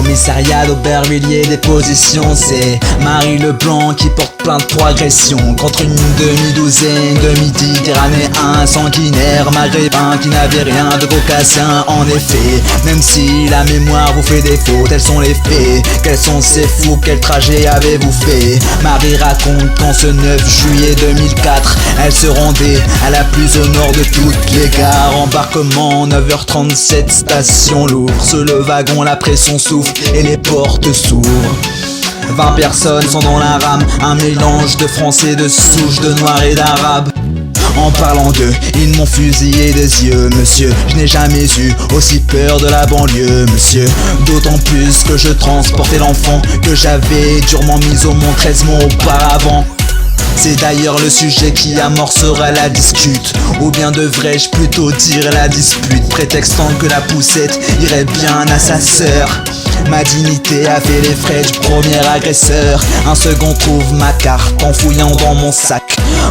Commissariat d'Aubervilliers, déposition, c'est Marie Leblanc qui porte plainte pour agression contre une demi-douzaine de Méditerranéens sanguinaires maghrébins qui n'avaient rien de caucasien. En effet, même si la mémoire vous fait défaut, tels sont les faits. Quels sont ces fous, quel trajet avez-vous fait? Marie raconte qu'en ce 9 juillet 2004, elle se rendait à la plus au nord de toutes les gares. Embarquement 9h37, station Louvre. Sur le wagon, la pression souffle et les portes s'ouvrent. 20 personnes sont dans la rame, un mélange de français, de souches, de noirs et d'arabes. En parlant d'eux, ils m'ont fusillé des yeux, monsieur. Je n'ai jamais eu aussi peur de la banlieue, monsieur. D'autant plus que je transportais l'enfant que j'avais durement mis au monde 13 mois auparavant. C'est d'ailleurs le sujet qui amorcera la discute, ou bien devrais-je plutôt dire la dispute, prétextant que la poussette irait bien à sa sœur. Ma dignité a fait les frais du premier agresseur. Un second trouve ma carte en fouillant dans mon sac.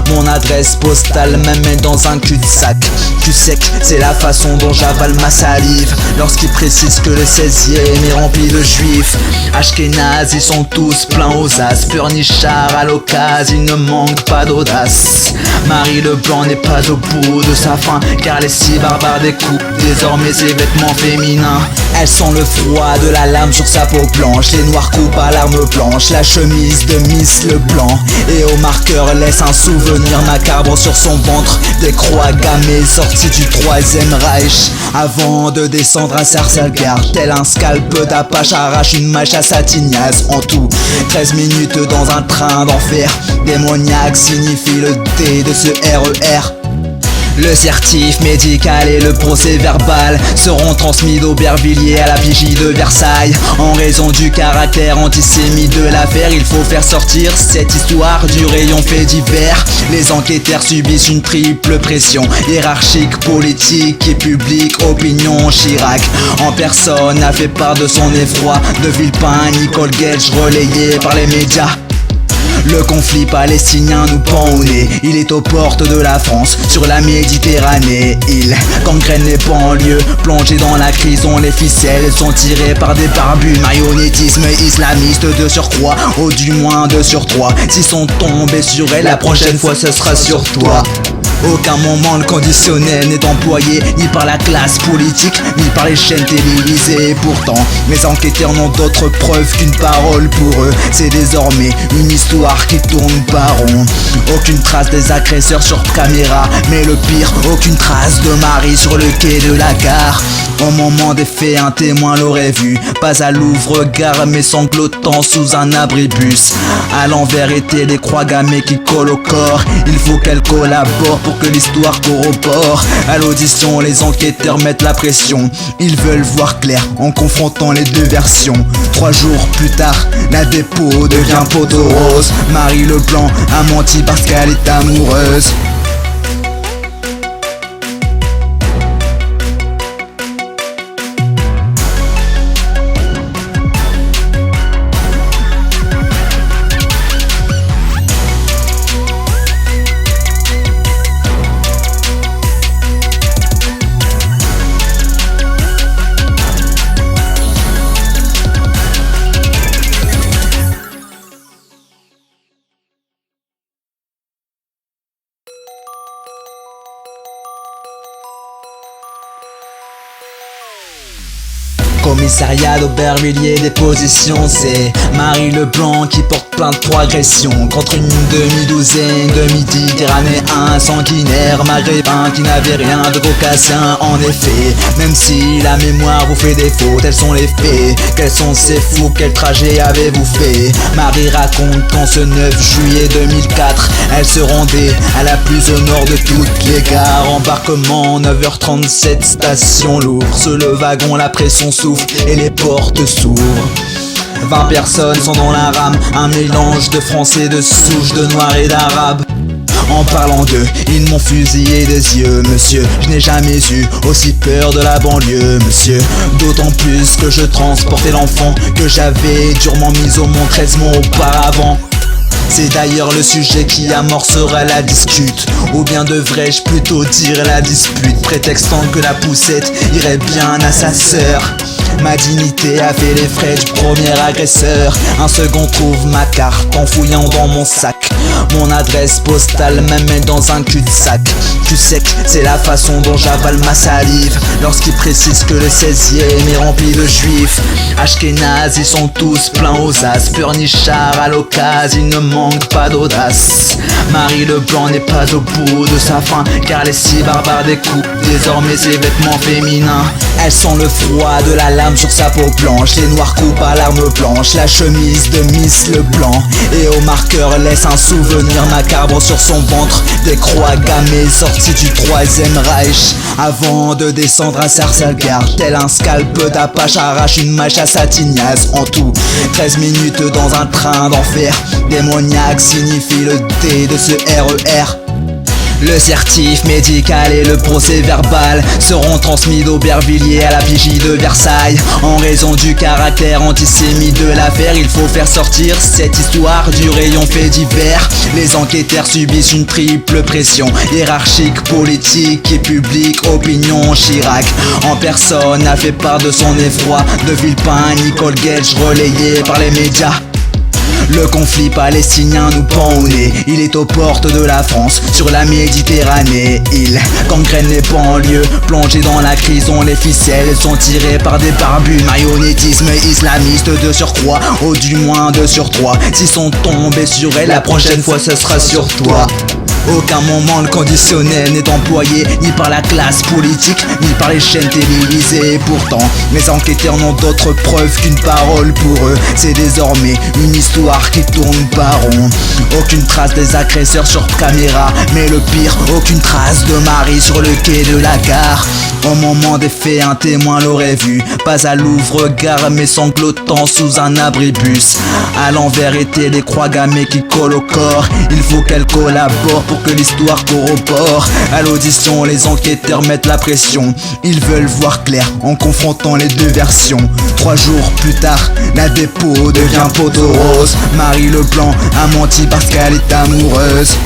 Mon adresse postale m'amène dans un cul-de-sac. Cul sec, c'est la façon dont j'avale ma salive lorsqu'il précise que le 16e est rempli de juifs. Ashkénazes, ils sont tous pleins aux as. Pleurnichards à l'occasion, il ne manque pas d'audace. Marie Leblanc n'est pas au bout de sa faim, car les six barbares découpent désormais ses vêtements féminins. Elle sent le froid de la lame sur sa peau blanche. Les noirs coupent à l'arme blanche la chemise de Miss Leblanc. Et au marqueur laisse un souvenir macabre sur son ventre. Des croix gammées sorties du 3e Reich. Avant de descendre à Sarcelles-Gare, tel un scalp d'Apache arrache une mâche à sa tignasse. En tout, 13 minutes dans un train d'enfer. Démoniaque signifie le D de ce RER. Le certif médical et le procès verbal seront transmis d'Aubervilliers à la vigie de Versailles. En raison du caractère antisémite de l'affaire, il faut faire sortir cette histoire du rayon fait divers. Les enquêteurs subissent une triple pression, hiérarchique, politique et publique. Opinion, Chirac en personne a fait part de son effroi. De Villepin, Nicole Gage relayé par les médias. Le conflit palestinien nous pend au nez. Il est aux portes de la France, sur la Méditerranée. Il gangrène les banlieues, plongés dans la crise dont les ficelles sont tirées par des barbus. Marionnettisme islamiste de surcroît, ou du moins de surcroît. S'ils sont tombés sur elle, la prochaine fois ce sera sur toi. Aucun moment le conditionnel n'est employé, ni par la classe politique, ni par les chaînes télévisées. Et pourtant, mes enquêteurs n'ont d'autre preuve qu'une parole pour eux. C'est désormais une histoire qui tourne par rond. Aucune trace des agresseurs sur caméra, mais le pire, aucune trace de Marie sur le quai de la gare. Au moment des faits, un témoin l'aurait vue, pas à Louvre-Gare, mais sanglotant sous un abribus. À l'envers étaient les croix gammées qui collent au corps. Il faut qu'elle collabore pour que l'histoire corrobore. À l'audition, les enquêteurs mettent la pression. Ils veulent voir clair en confrontant les deux versions. 3 jours plus tard, la dépôt devient poteau rose. Marie Leblanc a menti parce qu'elle est amoureuse. Commissariat d'Aubervilliers, déposition, c'est Marie Leblanc qui porte plainte pour agression contre une demi-douzaine de Méditerranéens sanguinaires maghrébins qui n'avaient rien de caucasien. En effet, même si la mémoire vous fait défaut, tels sont les faits. Quels sont ces fous, quel trajet avez-vous fait? Marie raconte qu'en ce 9 juillet 2004, elle se rendait à la plus au nord de toutes les gares. Embarquement 9h37, station Louvre. Sur le wagon, la pression souffle et les portes s'ouvrent. 20 personnes sont dans la rame, un mélange de français, de souches, de noirs et d'arabes. En parlant d'eux, ils m'ont fusillé des yeux, monsieur. Je n'ai jamais eu aussi peur de la banlieue, monsieur. D'autant plus que je transportais l'enfant que j'avais durement mis au monde 13 mois auparavant. C'est d'ailleurs le sujet qui amorcera la discute. Ou bien devrais-je plutôt dire la dispute, prétextant que la poussette irait bien à sa sœur. Ma dignité a fait les frais du premier agresseur. Un second trouve ma carte en fouillant dans mon sac. Mon adresse postale m'amène dans un cul-de-sac. Tu sais que c'est la façon dont j'avale ma salive lorsqu'il précise que le 16e est rempli de juifs. Ashkénazes, ils sont tous pleins aux as. Pleurnichards à l'occasion, il ne manque pas d'audace. Marie Leblanc n'est pas au bout de sa faim, car les si barbares découpent désormais ses vêtements féminins. Elle sent le froid de la lame sur sa peau blanche. Les noirs coupent à l'arme blanche la chemise de Miss Leblanc. Et au marqueur laisse un souvenir macabre sur son ventre. Des croix gammées sorties du 3e Reich. Avant de descendre à Sarsagaard, tel un scalp d'Apache arrache une mâche à sa tignasse. En tout, 13 minutes dans un train d'enfer. Démoniaque signifie le D de ce RER. Le certif médical et le procès verbal seront transmis d'Aubervilliers à la vigie de Versailles. En raison du caractère antisémite de l'affaire, il faut faire sortir cette histoire du rayon fait divers. Les enquêteurs subissent une triple pression, hiérarchique, politique et publique. Opinion, Chirac en personne a fait part de son effroi. De Villepin, Nicole Gage relayé par les médias. Le conflit palestinien nous pend au nez. Il est aux portes de la France, sur la Méditerranée. Il gangrène les banlieues, plongés dans la crise dont les ficelles sont tirées par des barbus. Marionnettisme islamiste de surcroît, ou du moins de surcroît. S'ils sont tombés sur elle, la prochaine fois ce sera sur toi. Aucun moment le conditionnel n'est employé, ni par la classe politique, ni par les chaînes télévisées. Et pourtant, les enquêteurs n'ont d'autre preuve qu'une parole pour eux. C'est désormais une histoire qui tourne par rond. Aucune trace des agresseurs sur caméra, mais le pire, aucune trace de Marie sur le quai de la gare. Au moment des faits, un témoin l'aurait vu, pas à Louvre-Gare, mais sanglotant sous un abribus. À l'envers étaient les croix gammées qui collent au corps. Il faut qu'elles collaborent pour que l'histoire corrobore. À l'audition, les enquêteurs mettent la pression. Ils veulent voir clair en confrontant les deux versions. 3 jours plus tard, la dépôt devient poteau rose. Marie Leblanc a menti parce qu'elle est amoureuse.